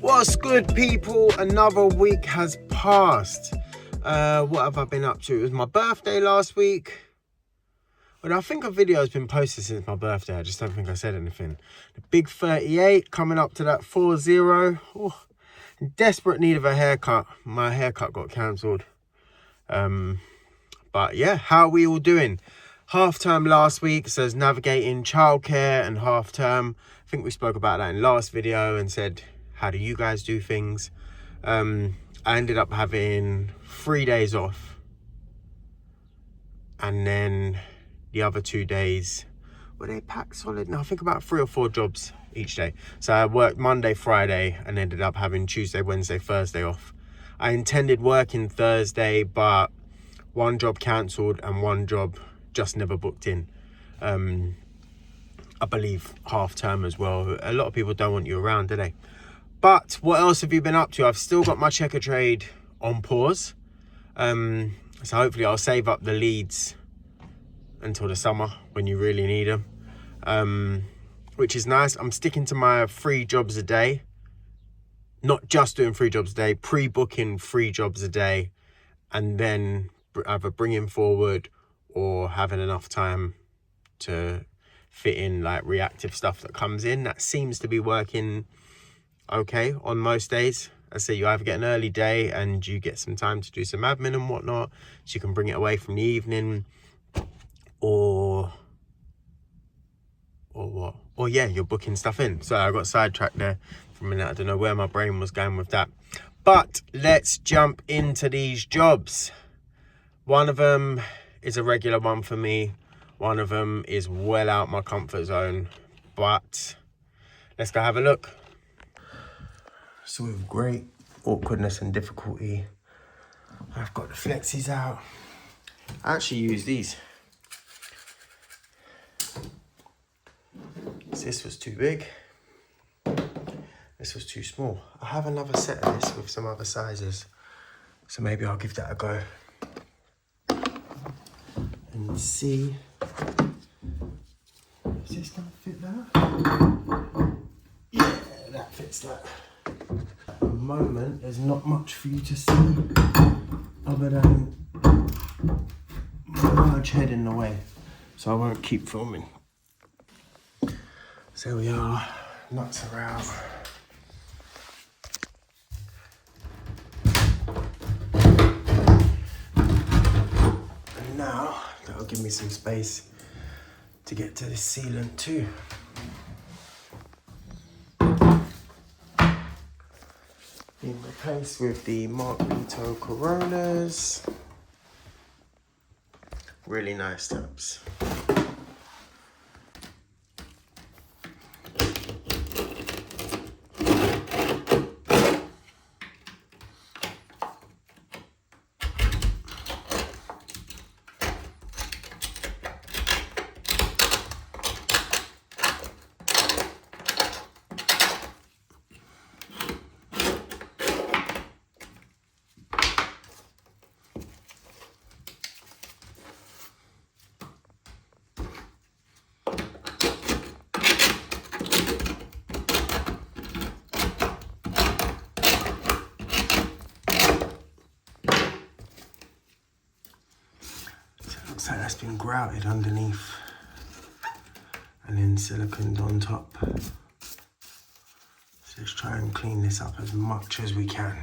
What's good, people? Another week has passed. What have I been up to? It was my birthday last week. Well, I think a video has been posted since my birthday. I just don't think I said anything. The big 38 coming up to that 40. Oh, in desperate need of a haircut. My haircut got cancelled. But yeah, how are we all doing? Half term last week, so it's navigating childcare and half term. I think we spoke about that in last video and said, how do you guys do things? I ended up having 3 days off, and then the other 2 days were they packed solid? No, I think about 3 or 4 jobs each day. So I worked Monday, Friday, and ended up having Tuesday, Wednesday, Thursday off. I intended working Thursday, but one job cancelled and one job just never booked in. I believe half term as well. A lot of people don't want you around, do they? But what else have you been up to? I've still got my checker trade on pause. So hopefully I'll save up the leads until the summer when you really need them. Which is nice. I'm sticking to my 3 jobs a day. Not just doing 3 jobs a day, pre-booking 3 jobs a day, and then either bringing forward or having enough time to fit in like reactive stuff that comes in. That seems to be working okay on most days. I say you either get an early day and you get some time to do some admin and whatnot, so you can bring it away from the evening, or what? Or yeah, you're booking stuff in. So I got sidetracked there for a minute. I don't know where my brain was going with that. But let's jump into these jobs. One of them is a regular one for me. One of them is well out my comfort zone. But let's go have a look. So with great awkwardness and difficulty, I've got the flexies out. I actually use these. This was too big. This was too small. I have another set of this with some other sizes, so maybe I'll give that a go and see. Does this not fit that? Yeah, that fits that. At the moment, there's not much for you to see other than my large head in the way, so I won't keep filming. So we are, nuts are out. And now, that'll give me some space to get to the sealant too. Being replaced with the Mark Vito Coronas. Really nice taps. So that's been grouted underneath and then siliconed on top. So let's try and clean this up as much as we can.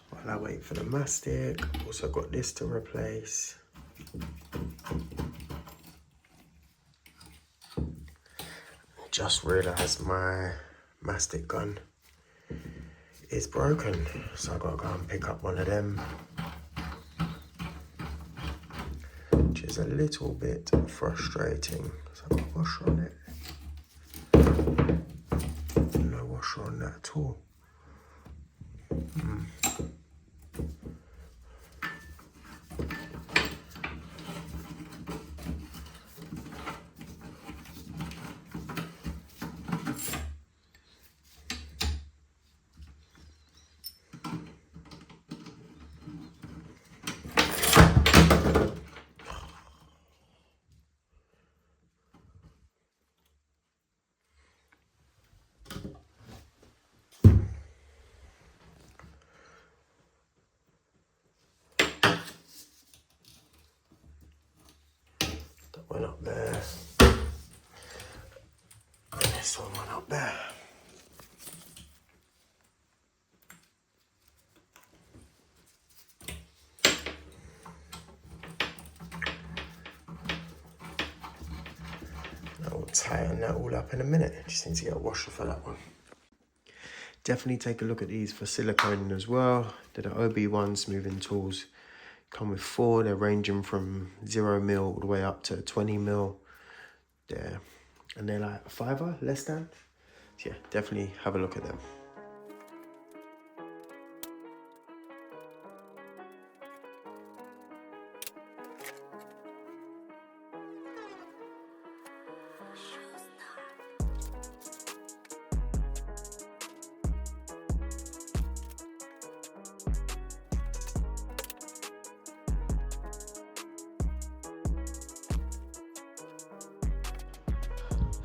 While I wait for the mastic, also got this to replace. Just realised my mastic gun is broken, so I gotta go and pick up one of them. Which is a little bit frustrating. So I've got washer on it. No washer on that at all. saw one up there. I'll tighten that all up in a minute. Just need to get a washer for that one. Definitely take a look at these for siliconing as well. They're the OB1 smoothing tools. Come with 4. They're ranging from 0mm all the way up to 20mm. And they're like a $5, less than. So yeah, definitely have a look at them.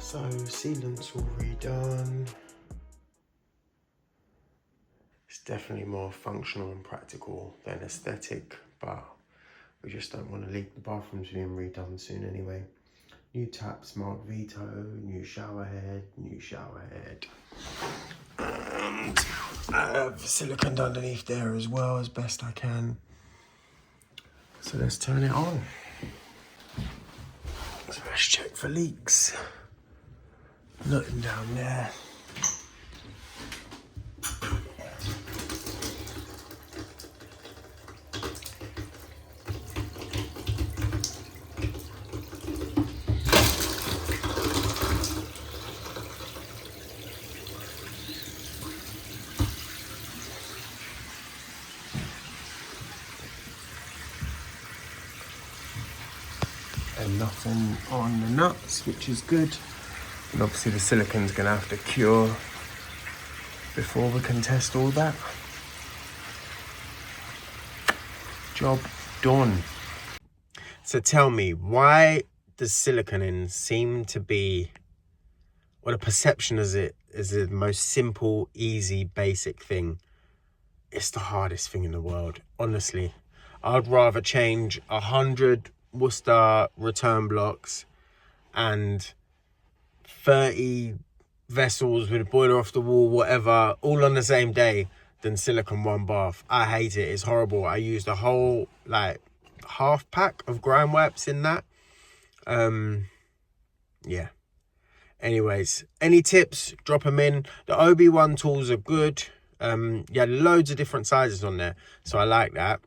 So sealant's all redone. It's definitely more functional and practical than aesthetic, but we just don't want to leak the bathrooms being redone soon anyway. New tap, smart veto, new shower head, and I have siliconed underneath there as well as best I can. So let's turn it on. So let's check for leaks. Nothing down there. And nothing on the nuts, which is good. And obviously the silicon's gonna have to cure before we can test all that. Job done. So tell me, why does siliconing seem to be, or the perception is it is the most simple, easy, basic thing? It's the hardest thing in the world, honestly. I'd rather change 100 Worcester return blocks and 30 vessels with a boiler off the wall, whatever, all on the same day than silicone one bath. I hate it. It's horrible. I used a whole like half pack of grime wipes in that. Yeah. Anyways, any tips, drop them in. The OB1 tools are good. Yeah, loads of different sizes on there, so I like that.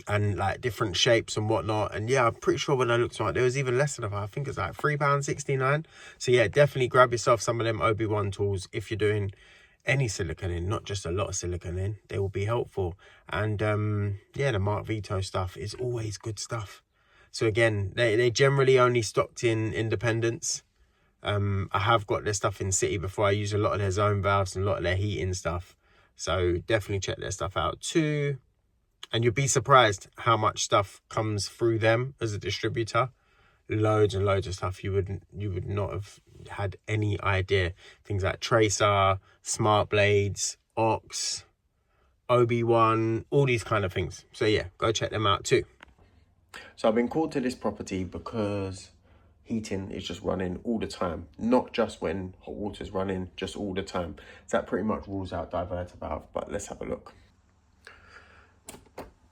And like different shapes and whatnot. And yeah, I'm pretty sure when I looked at it, there was even less than that. I think it's like £3.69. So yeah, definitely grab yourself some of them OB1 tools if you're doing any siliconing, not just a lot of siliconing. They will be helpful. And yeah, the Mark Vito stuff is always good stuff. So again, they generally only stocked in independents. I have got their stuff in City before. I use a lot of their zone valves and a lot of their heating stuff. So definitely check their stuff out too. And you'll be surprised how much stuff comes through them as a distributor. Loads and loads of stuff you would not have had any idea. Things like Tracer, Smart Blades, Ox, OB1, all these kind of things. So yeah, go check them out too. So I've been called to this property because heating is just running all the time. Not just when hot water's running, just all the time. So that pretty much rules out diverter valve, but let's have a look.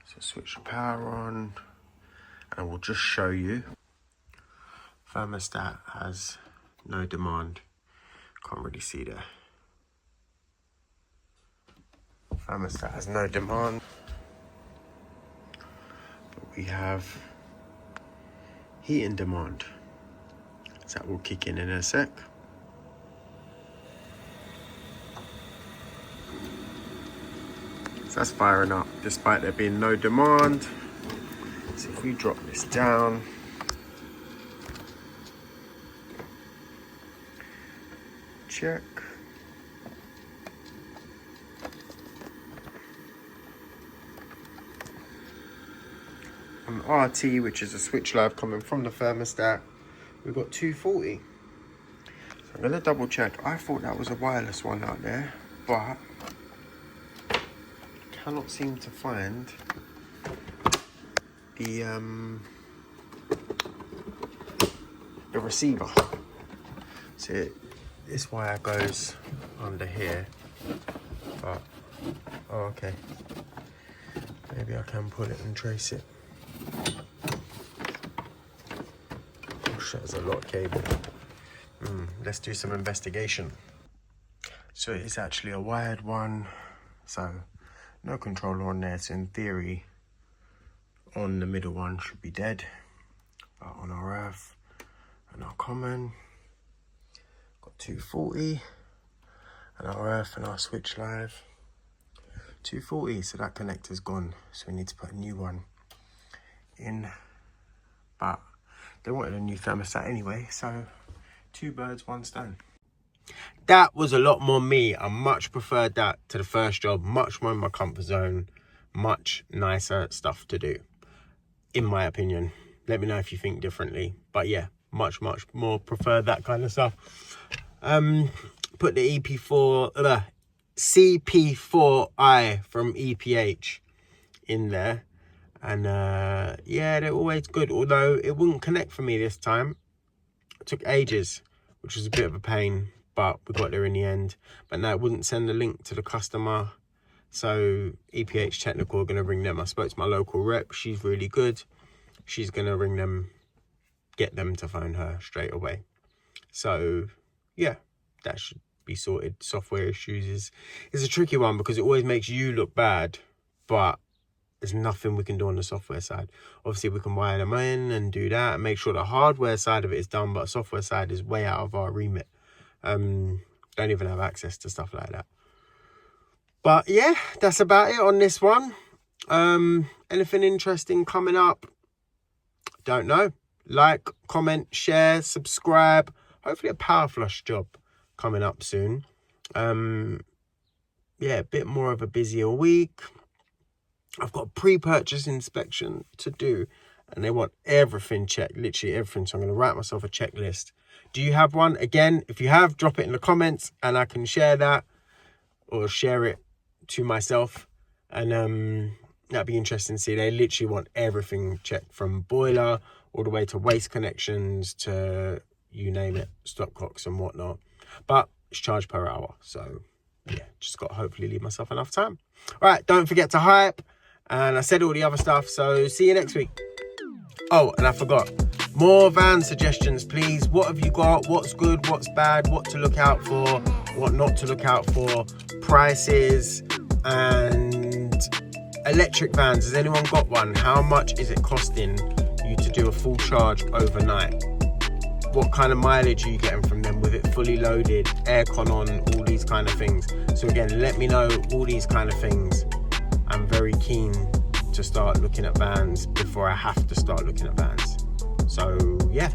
So switch the power on and we'll just show you. Thermostat has no demand. Can't really see there. Thermostat has no demand. But we have heating demand. So that will kick in a sec. So that's firing up despite there being no demand. So if we drop this down, check. On RT, which is a switch live coming from the thermostat, we've got 240. So I'm gonna double check. I thought that was a wireless one out there, but cannot seem to find the receiver. So this wire goes under here, but oh, okay, maybe I can pull it and trace it. Gosh, that's a lot of cable. Let's do some investigation. So it is actually a wired one, so no controller on there, so in theory on the middle one should be dead, but on our earth and our common got 240, and our earth and our switch live 240, so that connector's gone, so we need to put a new one in, but they wanted a new thermostat anyway, so 2 birds, 1 stone. That was a lot more me. I much preferred that to the first job, much more in my comfort zone, much nicer stuff to do, in my opinion. Let me know if you think differently, but yeah, much more prefer that kind of stuff. Put the CP4i from EPH in there, and yeah, they're always good, although it wouldn't connect for me this time. It took ages, which was a bit of a pain, but we got there in the end. But now it wouldn't send the link to the customer, so EPH Technical are going to ring them. I spoke to my local rep, she's really good. She's going to ring them, get them to phone her straight away. So yeah, that should be sorted. Software issues is a tricky one because it always makes you look bad, but there's nothing we can do on the software side. Obviously we can wire them in and do that and make sure the hardware side of it is done, but the software side is way out of our remit. Don't even have access to stuff like that. But yeah, that's about it on this one. Anything interesting coming up? Don't know. Like, comment, share, subscribe. Hopefully a power flush job coming up soon. Yeah, a bit more of a busier week. I've got a pre-purchase inspection to do, and they want everything checked, literally everything. So I'm going to write myself a checklist. Do you have one? Again, if you have, drop it in the comments and I can share that or share it to myself. And that'd be interesting to see. They literally want everything checked, from boiler all the way to waste connections to you name it, stopcocks and whatnot. But it's charged per hour. So yeah, just got to hopefully leave myself enough time. All right, don't forget to hype. And I said all the other stuff, so see you next week. Oh, and I forgot. More van suggestions, please. What have you got? What's good? What's bad? What to look out for? What not to look out for? Prices and electric vans. Has anyone got one? How much is it costing you to do a full charge overnight? What kind of mileage are you getting from them with it fully loaded, aircon on, all these kind of things? So again, let me know all these kind of things. I'm very keen to start looking at vans before I have to start looking at vans. So yeah,